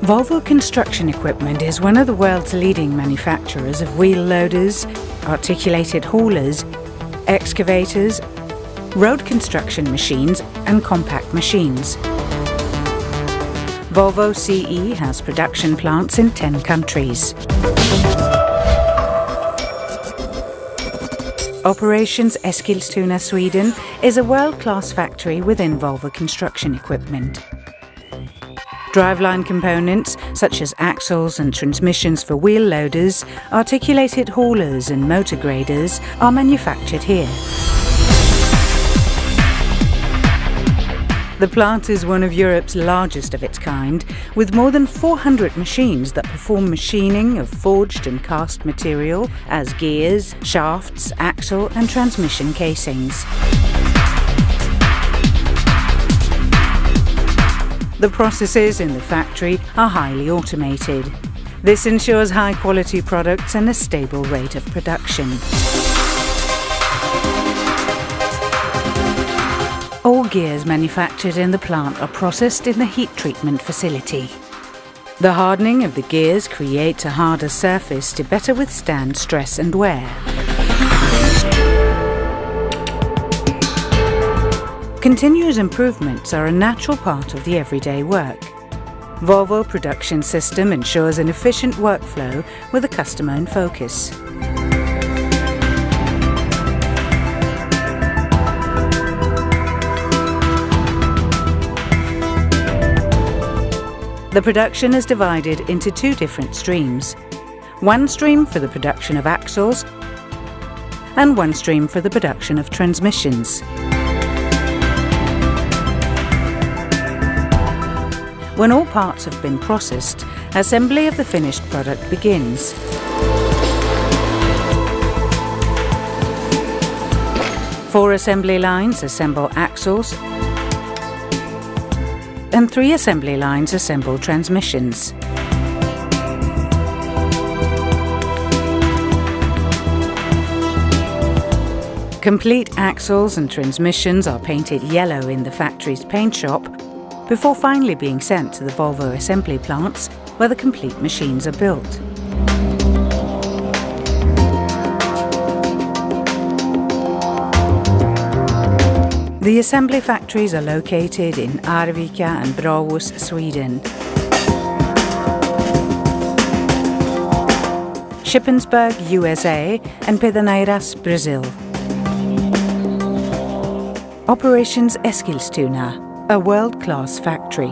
Volvo Construction Equipment is one of the world's leading manufacturers of wheel loaders, articulated haulers, excavators, road construction machines and compact machines. Volvo CE has production plants in 10 countries. Operations Eskilstuna, Sweden is a world-class factory within Volvo Construction Equipment. Driveline components, such as axles and transmissions for wheel loaders, articulated haulers and motor graders, are manufactured here. The plant is one of Europe's largest of its kind, with more than 400 machines that perform machining of forged and cast material as gears, shafts, axle and transmission casings. The processes in the factory are highly automated. This ensures high-quality products and a stable rate of production. All gears manufactured in the plant are processed in the heat treatment facility. The hardening of the gears creates a harder surface to better withstand stress and wear. Continuous improvements are a natural part of the everyday work. Volvo Production System ensures an efficient workflow with the customer in focus. The production is divided into two different streams. One stream for the production of axles and one stream for the production of transmissions. When all parts have been processed, assembly of the finished product begins. Four assembly lines assemble axles and 3 assembly lines assemble transmissions. Complete axles and transmissions are painted yellow in the factory's paint shop before finally being sent to the Volvo assembly plants where the complete machines are built. The assembly factories are located in Arvika and Bråås, Sweden, Shippensburg, USA and Pederneiras, Brazil. Operations Eskilstuna, a world-class factory.